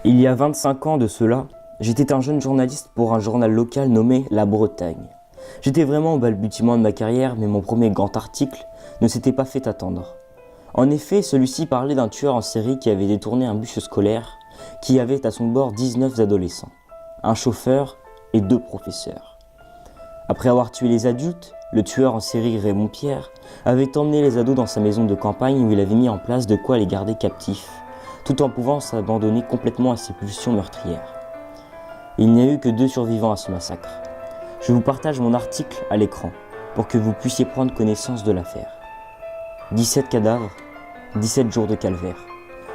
Il y a 25 ans de cela, j'étais un jeune journaliste pour un journal local nommé La Bretagne. J'étais vraiment au balbutiement de ma carrière, mais mon premier grand article ne s'était pas fait attendre. En effet, celui-ci parlait d'un tueur en série qui avait détourné un bus scolaire qui avait à son bord 19 adolescents, un chauffeur et 2 professeurs. Après avoir tué les adultes, le tueur en série Raymond Pierre avait emmené les ados dans sa maison de campagne où il avait mis en place de quoi les garder captifs, tout en pouvant s'abandonner complètement à ses pulsions meurtrières. Il n'y a eu que 2 survivants à ce massacre. Je vous partage mon article à l'écran pour que vous puissiez prendre connaissance de l'affaire. 17 cadavres, 17 jours de calvaire.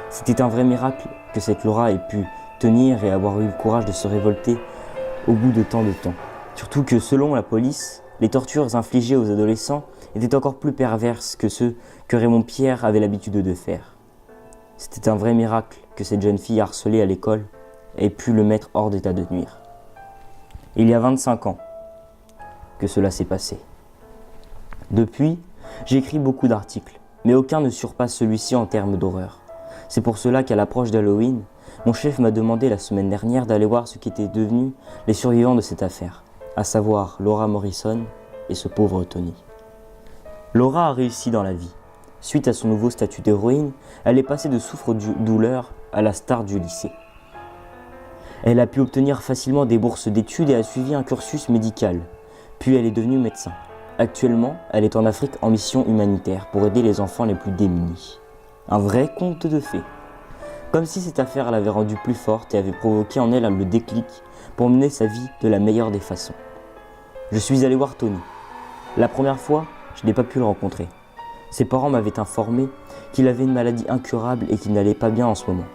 C'était un vrai miracle que cette Laura ait pu tenir et avoir eu le courage de se révolter au bout de tant de temps. Surtout que selon la police, les tortures infligées aux adolescents étaient encore plus perverses que ceux que Raymond Pierre avait l'habitude de faire. C'était un vrai miracle que cette jeune fille harcelée à l'école ait pu le mettre hors d'état de nuire. Il y a 25 ans que cela s'est passé. Depuis, j'ai écrit beaucoup d'articles, mais aucun ne surpasse celui-ci en termes d'horreur. C'est pour cela qu'à l'approche d'Halloween, mon chef m'a demandé la semaine dernière d'aller voir ce qu'étaient devenus les survivants de cette affaire, à savoir Laura Morrison et ce pauvre Tony. Laura a réussi dans la vie. Suite à son nouveau statut d'héroïne, elle est passée de souffre-douleur à la star du lycée. Elle a pu obtenir facilement des bourses d'études et a suivi un cursus médical. Puis elle est devenue médecin. Actuellement, elle est en Afrique en mission humanitaire pour aider les enfants les plus démunis. Un vrai conte de fées. Comme si cette affaire l'avait rendue plus forte et avait provoqué en elle le déclic pour mener sa vie de la meilleure des façons. Je suis allé voir Tony. La première fois, je n'ai pas pu le rencontrer. Ses parents m'avaient informé qu'il avait une maladie incurable et qu'il n'allait pas bien en ce moment.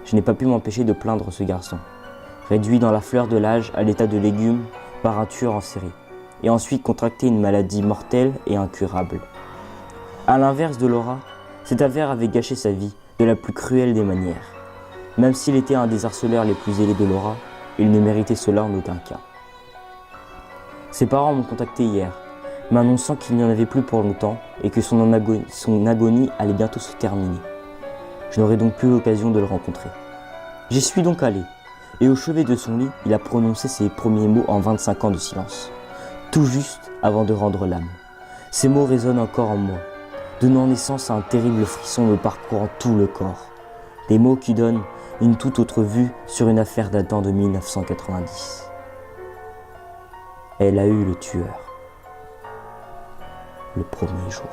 Je n'ai pas pu m'empêcher de plaindre ce garçon, réduit dans la fleur de l'âge à l'état de légume par un tueur en série, et ensuite contracté une maladie mortelle et incurable. À l'inverse de Laura, cette affaire avait gâché sa vie de la plus cruelle des manières. Même s'il était un des harceleurs les plus zélés de Laura, il ne méritait cela en aucun cas. Ses parents m'ont contacté hier, m'annonçant qu'il n'y en avait plus pour longtemps et que son agonie allait bientôt se terminer. Je n'aurai donc plus l'occasion de le rencontrer. J'y suis donc allé, et au chevet de son lit, il a prononcé ses premiers mots en 25 ans de silence, tout juste avant de rendre l'âme. Ces mots résonnent encore en moi, donnant naissance à un terrible frisson me parcourant tout le corps. Des mots qui donnent une toute autre vue sur une affaire datant de 1990. Elle a eu le tueur, le premier jour.